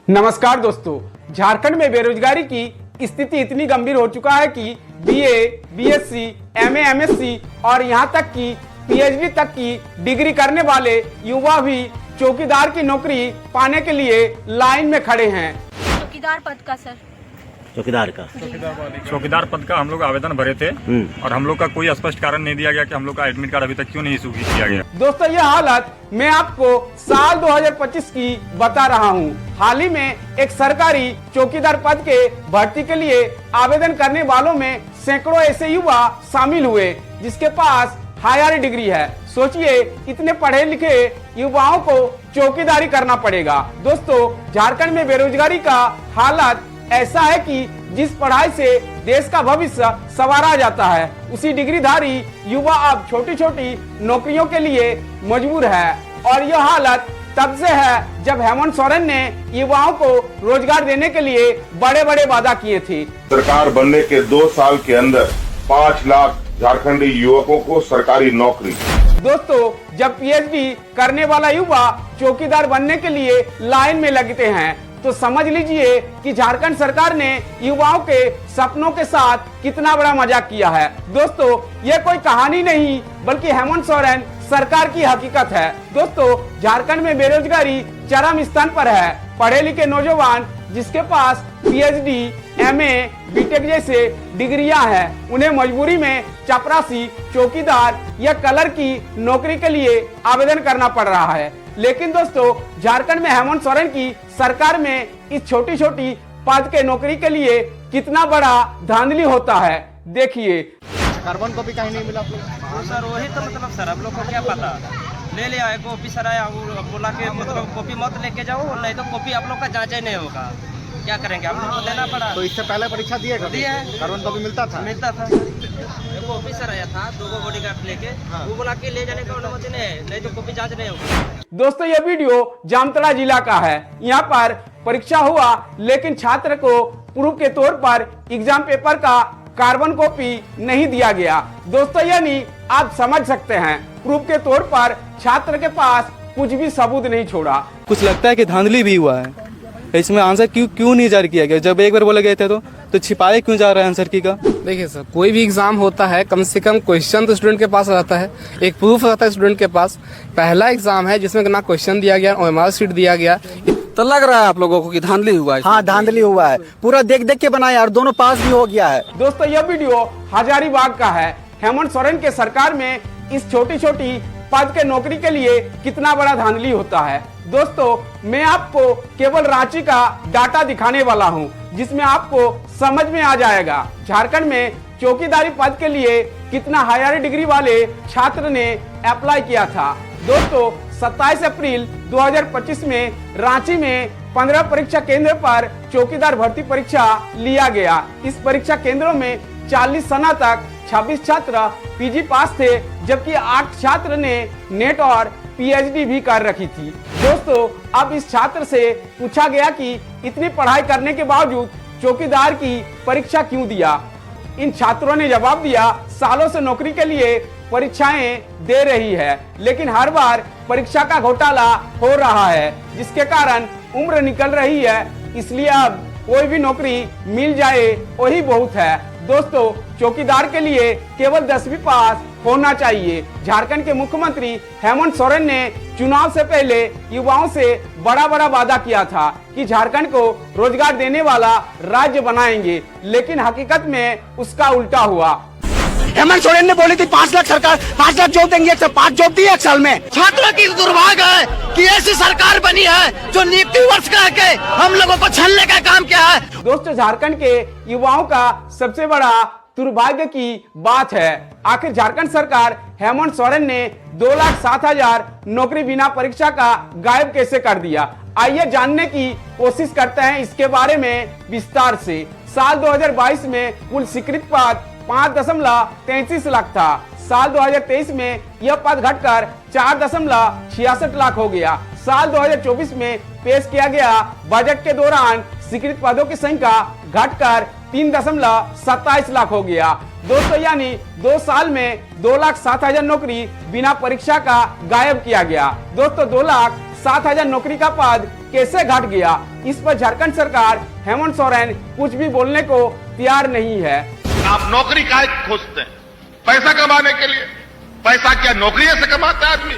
नमस्कार दोस्तों, झारखंड में बेरोजगारी की स्थिति इतनी गंभीर हो चुका है कि बीए, बीएससी, एमए, एमएससी और यहां तक कि पीएचडी तक की डिग्री करने वाले युवा भी चौकीदार की नौकरी पाने के लिए लाइन में खड़े हैं। चौकीदार पद का सर, चौकीदार पद का हम लोग आवेदन भरे थे और हम लोग का कोई स्पष्ट कारण नहीं दिया गया कि हम लोग का एडमिट कार्ड अभी तक क्यों नहीं इशू किया गया। दोस्तों, यह हालत मैं आपको साल 2025 की बता रहा हूं। हाल ही में एक सरकारी चौकीदार पद के भर्ती के लिए आवेदन करने वालों में सैकड़ों ऐसे युवा शामिल हुए जिसके पास हायर डिग्री है। सोचिए, इतने पढ़े लिखे युवाओं को चौकीदारी करना पड़ेगा। दोस्तों, झारखंड में बेरोजगारी का हालत ऐसा है कि जिस पढ़ाई से देश का भविष्य संवारा जाता है, उसी डिग्रीधारी युवा अब छोटी छोटी नौकरियों के लिए मजबूर है। और यह हालत तब से है जब हेमंत सोरेन ने युवाओं को रोजगार देने के लिए बड़े बड़े वादा किए थे। सरकार बनने के 2 साल के अंदर 5 लाख झारखंडी युवकों को सरकारी नौकरी। दोस्तों, जब पीएचडी करने वाला युवा चौकीदार बनने के लिए लाइन में लगते हैं तो समझ लीजिए कि झारखंड सरकार ने युवाओं के सपनों के साथ कितना बड़ा मजाक किया है। दोस्तों, ये कोई कहानी नहीं बल्कि हेमंत सोरेन सरकार की हकीकत है। दोस्तों, झारखंड में बेरोजगारी चरम स्थान पर है। पढ़े लिखे नौजवान जिसके पास पीएचडी, एमए, बीटेक जैसे डिग्रियां हैं, उन्हें मजबूरी में चपरासी, चौकीदार या कलर की नौकरी के लिए आवेदन करना पड़ रहा है। लेकिन दोस्तों, झारखंड में हेमंत सोरेन की सरकार में इस छोटी छोटी पद के नौकरी के लिए कितना बड़ा धांधली होता है, देखिए। कार्बन कॉपी कहीं नहीं मिला आप लोग? तो सर वही तो मतलब सर हम लोग को क्या पता, ले लिया एक ऑफिसर आया वो बोला कि मतलब कॉपी मत लेके जाओ, नहीं तो कॉपी आप लोग का जांच ही नहीं होगा। क्या करेंगे, हम लोग को देना पड़ा। तो इससे पहले परीक्षा दिए कभी? दिया है। कार्बन कॉपी मिलता था? एक ऑफिसर आया था 2 बॉडीगार्ड लेके, वो बोला कि ले जाने का अनुमति नहीं है, नहीं तो कॉपी जांच नहीं होगी। दोस्तों, यह वीडियो जामताड़ा जिला का है। यहाँ पर परीक्षा हुआ लेकिन छात्र को प्रूफ के तौर पर एग्जाम पेपर का कार्बन कॉपी नहीं दिया गया। दोस्तों, यानी आप समझ सकते हैं, प्रूफ के तौर पर छात्र के पास कुछ भी सबूत नहीं छोड़ा। कुछ लगता है कि धांधली भी हुआ है। इसमें आंसर क्यों नहीं जारी किया गया? जब एक बार बोले गए थे तो छिपाए क्यों जा रहा है आंसर की का? देखिए सर, कोई भी एग्जाम होता है कम से कम क्वेश्चन तो स्टूडेंट के पास रहता है, एक प्रूफ रहता है स्टूडेंट के पास। पहला एग्जाम है जिसमें ना क्वेश्चन दिया गया, ओएमआर शीट दिया गया। तो लग रहा है आप लोगों को कि धांधली हुआ है? हाँ, धांधली हुआ है। पूरा देख देख के बनाया और दोनों पास भी हो गया है। दोस्तों, यह वीडियो हजारीबाग का है। हेमंत सोरेन के सरकार में इस छोटी छोटी पद के नौकरी के लिए कितना बड़ा धांधली होता है। दोस्तों, मैं आपको केवल रांची का डाटा दिखाने वाला हूं, जिसमें आपको समझ में आ जाएगा झारखंड में चौकीदारी पद के लिए कितना हायर डिग्री वाले छात्र ने अप्लाई किया था। दोस्तों, 27 अप्रैल 2025 में रांची में 15 परीक्षा केंद्र पर चौकीदार भर्ती परीक्षा लिया गया। इस परीक्षा केंद्रों में 40 स्नातक, 26 छात्र पीजी पास थे, जबकि 8 छात्र ने नेट और पीएचडी भी कर रखी थी। दोस्तों, अब इस छात्र से पूछा गया कि इतनी पढ़ाई करने के बावजूद चौकीदार की परीक्षा क्यों दिया। इन छात्रों ने जवाब दिया, सालों से नौकरी के लिए परीक्षाएं दे रही है, लेकिन हर बार परीक्षा का घोटाला हो रहा है, जिसके कारण उम्र निकल रही है, इसलिए अब कोई भी नौकरी मिल जाए वही बहुत है। दोस्तों, चौकीदार के लिए केवल 10वीं पास होना चाहिए। झारखंड के मुख्यमंत्री हेमंत सोरेन ने चुनाव से पहले युवाओं से बड़ा वादा किया था कि झारखंड को रोजगार देने वाला राज्य बनाएंगे, लेकिन हकीकत में उसका उल्टा हुआ। हेमंत सोरेन ने बोली थी 5 लाख सरकार 5 लाख जॉब देंगे, 5 जॉब दी 1 साल में। छात्रों की दुर्भाग्य है कि ऐसी सरकार बनी है जो नियुक्ति वर्ष कह के हम लोगों को छलने का काम किया है। दोस्तों, झारखंड के युवाओं का सबसे बड़ा दुर्भाग्य की बात है, आखिर झारखंड सरकार हेमंत सोरेन ने 2,07,000 नौकरी बिना परीक्षा का गायब कैसे कर दिया। आइए जानने की कोशिश करते हैं इसके बारे में विस्तार से। साल 2022 में कुल स्वीकृत पद 5.33 लाख था। साल 2023 में यह पद घटकर 4.66 लाख हो गया। साल 2024 में पेश किया गया बजट के दौरान स्वीकृत पदों की संख्या घटकर 3.27 लाख हो गया। दोस्तों, यानी 2 साल में 2,07,000 नौकरी बिना परीक्षा का गायब किया गया। दोस्तों, 7000 नौकरी का पद कैसे घट गया, इस पर झारखंड सरकार हेमंत सोरेन कुछ भी बोलने को तैयार नहीं है। आप नौकरी काहे खोजते हैं? पैसा कमाने के लिए। पैसा क्या नौकरी से कमाता है आदमी?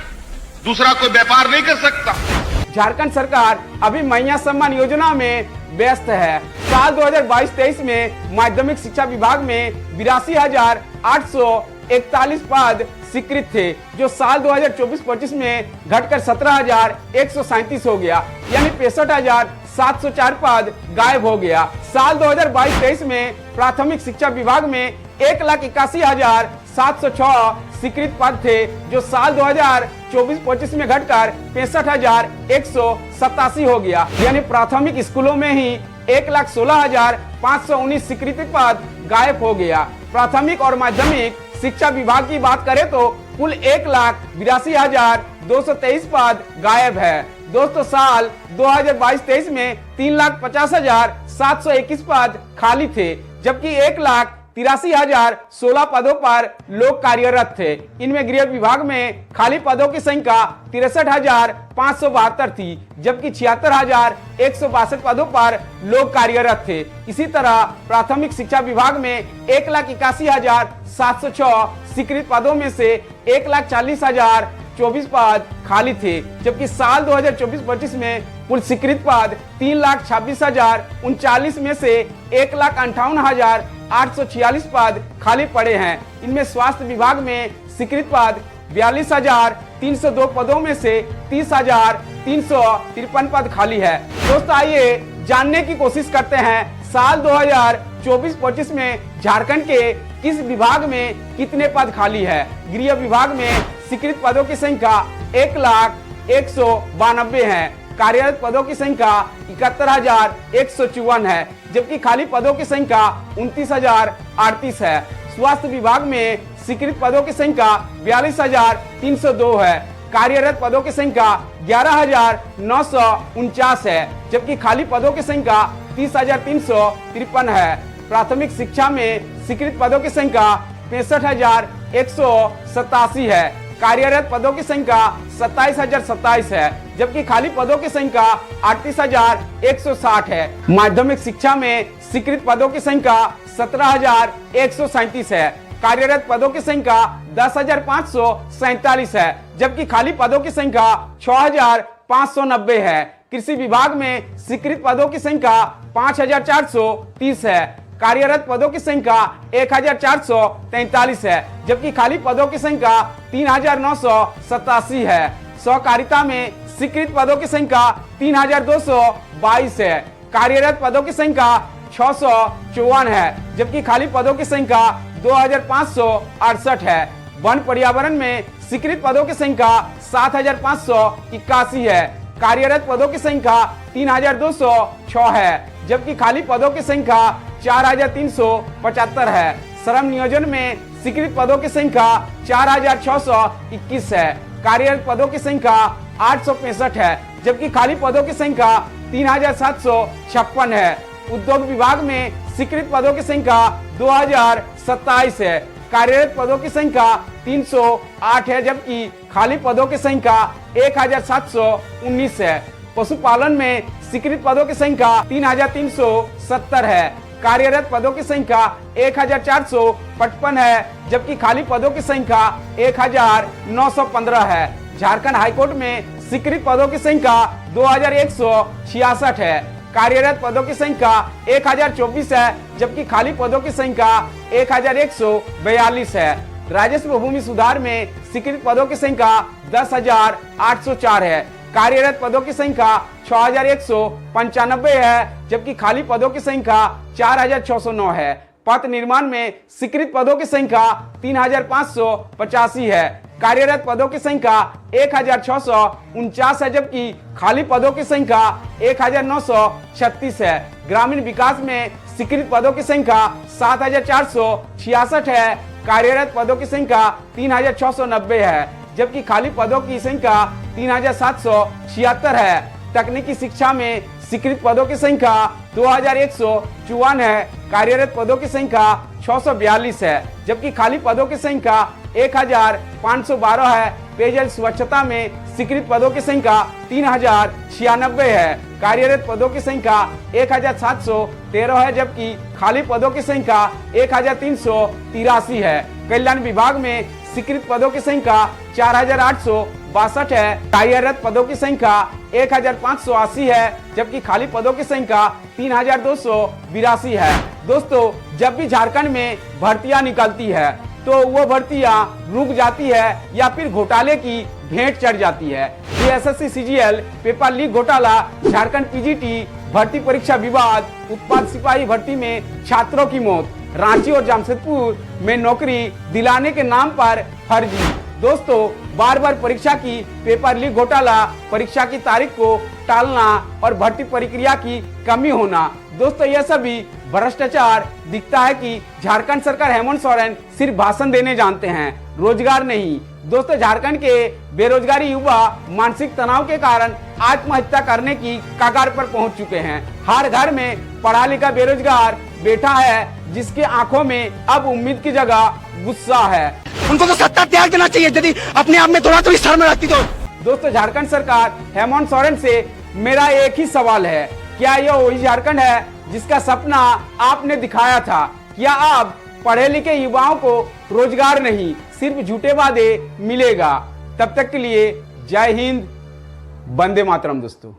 दूसरा कोई व्यापार नहीं कर सकता। झारखंड सरकार अभी मैया सम्मान योजना में व्यस्त है। साल 2022-23 में माध्यमिक शिक्षा विभाग में 82,841 पद स्वीकृत थे, जो साल 2024-25 में घटकर 17,137 हो गया, यानी 65,704 पद गायब हो गया। साल 2022-23 में प्राथमिक शिक्षा विभाग में 1,81,706 स्वीकृत पद थे, जो साल 2024-25 में घटकर 65,187 हो गया, यानी प्राथमिक स्कूलों में ही 1,16,519 स्वीकृत पद गायब हो गया। प्राथमिक और माध्यमिक शिक्षा विभाग की बात करें तो कुल 1,82,223 पद गायब है। दोस्तों, साल 2022-23 में 3,50,721 पद खाली थे, जबकि 1,83,016 पदों पर लोग कार्यरत थे। इनमें गृह विभाग में खाली पदों की संख्या 63,572 थी, जबकि 76,162 पदों पर लोग कार्यरत थे। इसी तरह प्राथमिक शिक्षा विभाग में 1,81,706 स्वीकृत पदों में से 1,40,024 पद खाली थे, जबकि साल 2024-25 में कुल स्वीकृत पद 3,26,039 में से 1,58,846 पद खाली पड़े हैं। इनमें स्वास्थ्य विभाग में स्वीकृत पद 42,302 पदों में से 30,353 पद खाली है। दोस्तों, आइए जानने की कोशिश करते हैं साल 2024-25 में झारखंड के किस विभाग में कितने पद खाली है। गृह विभाग में स्वीकृत पदों की संख्या 1,192 है। कार्यरत पदों की संख्या 71,154 है, जबकि खाली पदों की संख्या 29,038 है। स्वास्थ्य विभाग में स्वीकृत पदों की संख्या 42,302 है। कार्यरत पदों की संख्या 11,949 है, जबकि खाली पदों की संख्या 30,353 है। प्राथमिक शिक्षा में स्वीकृत पदों की संख्या 65,187 है। कार्यरत पदों की संख्या 27,027 है, जबकि खाली पदों की संख्या 38,160 है। माध्यमिक शिक्षा में स्वीकृत पदों की संख्या 17,137 है। कार्यरत पदों की संख्या 10,547 है, जबकि खाली पदों की संख्या 6,590 है। कृषि विभाग में स्वीकृत पदों की संख्या 5,430 है। कार्यरत पदों की संख्या 1,443 है, जबकि खाली पदों की संख्या 3,987 है। सहकारिता में स्वीकृत पदों की संख्या 3,222 है। कार्यरत पदों की संख्या 654 है, जबकि खाली पदों की संख्या 2,568 है। वन पर्यावरण में स्वीकृत पदों की संख्या 7,581 है। कार्यरत पदों की संख्या 3,206 है, जबकि खाली पदों की संख्या 4,375 है। श्रम नियोजन में स्वीकृत पदों की संख्या 4,621 है। कार्यरत पदों की संख्या 865 है, जबकि खाली पदों की संख्या 3,756 है। उद्योग विभाग में स्वीकृत पदों की संख्या 2,027 है। कार्यरत पदों की संख्या 308 है, जबकि खाली पदों की संख्या 1,719 है। पशुपालन में स्वीकृत पदों की संख्या 3,370 है। कार्यरत पदों की संख्या 1,455 है, जबकि खाली पदों की संख्या 1,915 है। झारखंड हाईकोर्ट में स्वीकृत पदों की संख्या 2,166 है। कार्यरत पदों की संख्या 1,024 है, जबकि खाली पदों की संख्या 1,142 है। राजस्व भूमि सुधार में स्वीकृत पदों की संख्या 10,804 है। कार्यरत पदों की संख्या 6,195 है, जबकि खाली पदों की संख्या 4,609 है। पथ निर्माण में स्वीकृत पदों की संख्या 3,585 है। कार्यरत पदों की संख्या 1,649 है, जबकि खाली पदों की संख्या 1,936 है। ग्रामीण विकास में स्वीकृत पदों की संख्या 7,466 है। कार्यरत पदों की संख्या 3,690 है, जबकि खाली पदों की संख्या 3,776 है। तकनीकी शिक्षा में स्वीकृत पदों की संख्या 2,154 है। कार्यरत पदों की संख्या 642 है, जबकि खाली पदों की संख्या 1,512 है। पेयजल स्वच्छता में स्वीकृत पदों की संख्या 3096 है। कार्यरत पदों की संख्या 1713 है, जबकि खाली पदों की संख्या 1383 है। कल्याण विभाग में स्वीकृत पदों की संख्या 4862 है। कार्यरत पदों की संख्या 1580 है, जबकि खाली पदों की संख्या 3282 है। दोस्तों, जब भी झारखंड में भर्तियां निकलती है तो वो भर्तियां रुक जाती है या फिर घोटाले की भेंट चढ़ जाती है। एसएससी सीजीएल पेपर लीक घोटाला, झारखंड पीजीटी भर्ती परीक्षा विवाद, उत्पाद सिपाही भर्ती में छात्रों की मौत, रांची और जमशेदपुर में नौकरी दिलाने के नाम पर फर्जी। दोस्तों, बार बार परीक्षा की पेपर लीक घोटाला, परीक्षा की तारीख को टालना और भर्ती प्रक्रिया की कमी होना, दोस्तों यह सभी भ्रष्टाचार दिखता है कि झारखंड सरकार हेमंत सोरेन सिर्फ भाषण देने जानते हैं, रोजगार नहीं। दोस्तों, झारखंड के बेरोजगारी युवा मानसिक तनाव के कारण आत्महत्या करने की कगार पर पहुंच चुके हैं। हर घर में पढ़ा लिखा बेरोजगार बैठा है, जिसके आंखों में अब उम्मीद की जगह गुस्सा है। उनको तो सत्ता त्याग देना चाहिए, यदि अपने आप में थोड़ा तो शर्म रखती तो। दोस्तों, झारखंड सरकार हेमंत सोरेन से मेरा एक ही सवाल है, क्या यह वही झारखंड है जिसका सपना आपने दिखाया था? क्या अब पढ़े लिखे युवाओं को रोजगार नहीं, सिर्फ झूठे वादे मिलेगा? तब तक के लिए जय हिंद, वंदे मातरम दोस्तों।